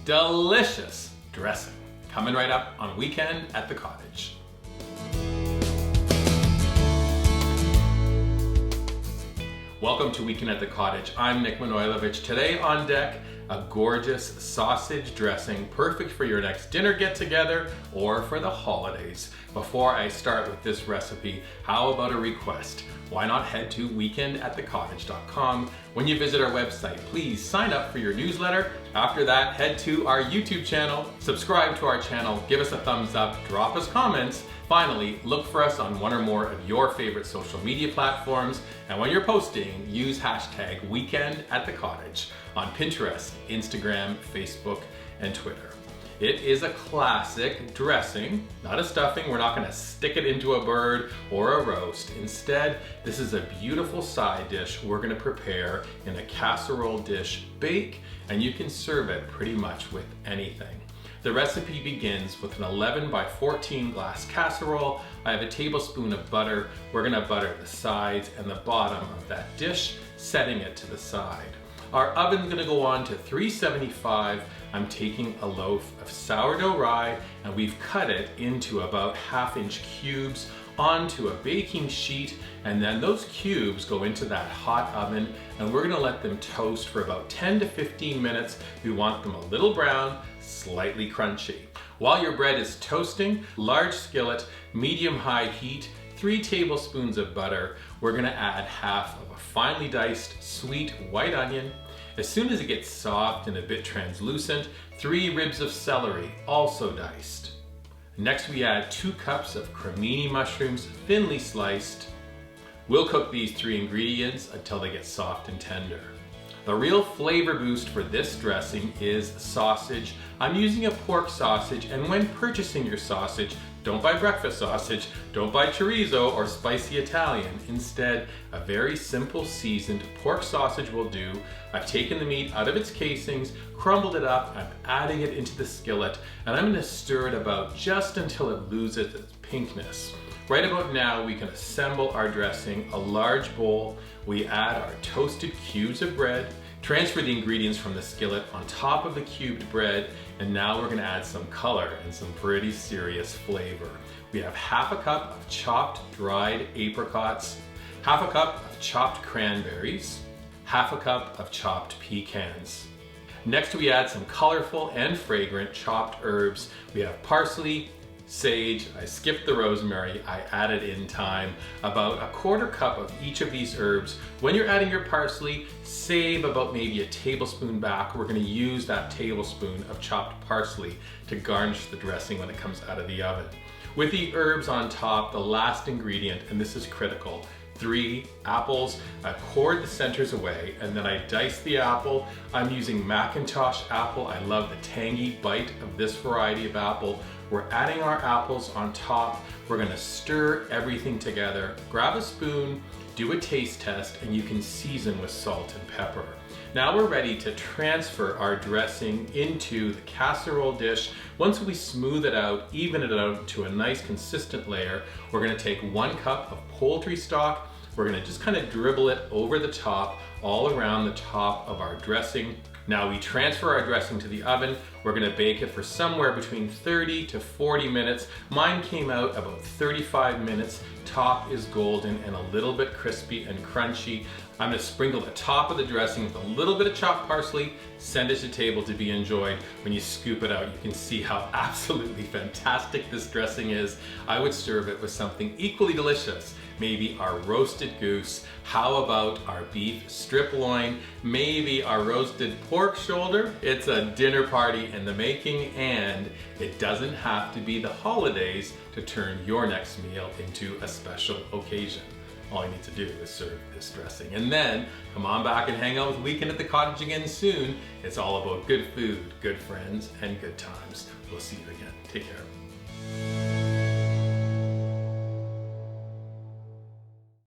delicious dressing. Coming right up on Weekend at the Cottage. Welcome to Weekend at the Cottage. I'm Nick Manojlovic. Today on deck, a gorgeous sausage dressing, perfect for your next dinner get-together or for the holidays. Before I start with this recipe, how about a request? Why not head to weekendатthecottage.com. When you visit our website, please sign up for your newsletter. After that, head to our YouTube channel, subscribe to our channel, give us a thumbs up, drop us comments. Finally, look for us on one or more of your favorite social media platforms. And when you're posting, use hashtag weekendатthecottage on Pinterest, Instagram, Facebook, and Twitter. It is a classic dressing, not a stuffing. We're not gonna stick it into a bird or a roast. Instead, this is a beautiful side dish we're gonna prepare in a casserole dish bake, and you can serve it pretty much with anything. The recipe begins with an 11 by 14 glass casserole. I have a tablespoon of butter. We're gonna butter the sides and the bottom of that dish, setting it to the side. Our oven's gonna go on to 375. I'm taking a loaf of sourdough rye and we've cut it into about 1/2-inch cubes onto a baking sheet, and then those cubes go into that hot oven and we're gonna let them toast for about 10 to 15 minutes. We want them a little brown, slightly crunchy. While your bread is toasting, large skillet, medium-high heat, 3 tablespoons of butter. We're gonna add 1/2 of a finely diced sweet white onion. As soon as it gets soft and a bit translucent, 3 ribs of celery, also diced. Next we add 2 cups of cremini mushrooms, thinly sliced. We'll cook these 3 ingredients until they get soft and tender. The real flavor boost for this dressing is sausage. I'm using a pork sausage, and when purchasing your sausage, don't buy breakfast sausage, don't buy chorizo or spicy Italian. Instead, a very simple seasoned pork sausage will do. I've taken the meat out of its casings, crumbled it up, I'm adding it into the skillet, and I'm gonna stir it about just until it loses its pinkness. Right about now, we can assemble our dressing, a large bowl. We add our toasted cubes of bread, transfer the ingredients from the skillet on top of the cubed bread, and now we're gonna add some color and some pretty serious flavor. We have 1/2 a cup of chopped dried apricots, 1/2 a cup of chopped cranberries, 1/2 a cup of chopped pecans. Next, we add some colorful and fragrant chopped herbs. We have parsley, sage, I skipped the rosemary, I added in time, about 1/4 cup of each of these herbs. When you're adding your parsley, save about maybe a tablespoon back. We're gonna use that tablespoon of chopped parsley to garnish the dressing when it comes out of the oven. With the herbs on top, the last ingredient, and this is critical, 3 apples. I cored the centers away and then I diced the apple. I'm using McIntosh apple. I love the tangy bite of this variety of apple. We're adding our apples on top. We're gonna stir everything together. Grab a spoon, do a taste test, and you can season with salt and pepper. Now we're ready to transfer our dressing into the casserole dish. Once we smooth it out, even it out to a nice consistent layer, we're gonna take 1 cup of poultry stock. We're gonna just kind of dribble it over the top, all around the top of our dressing. Now we transfer our dressing to the oven. We're gonna bake it for somewhere between 30 to 40 minutes. Mine came out about 35 minutes. Top is golden and a little bit crispy and crunchy. I'm gonna sprinkle the top of the dressing with a little bit of chopped parsley, send it to table to be enjoyed. When you scoop it out, you can see how absolutely fantastic this dressing is. I would serve it with something equally delicious. Maybe our roasted goose. How about our beef strip loin? Maybe our roasted pork shoulder. It's a dinner party in the making, and it doesn't have to be the holidays to turn your next meal into a special occasion. All you need to do is serve this dressing. And then come on back and hang out with Weekend at the Cottage again soon. It's all about good food, good friends, and good times. We'll see you again. Take care.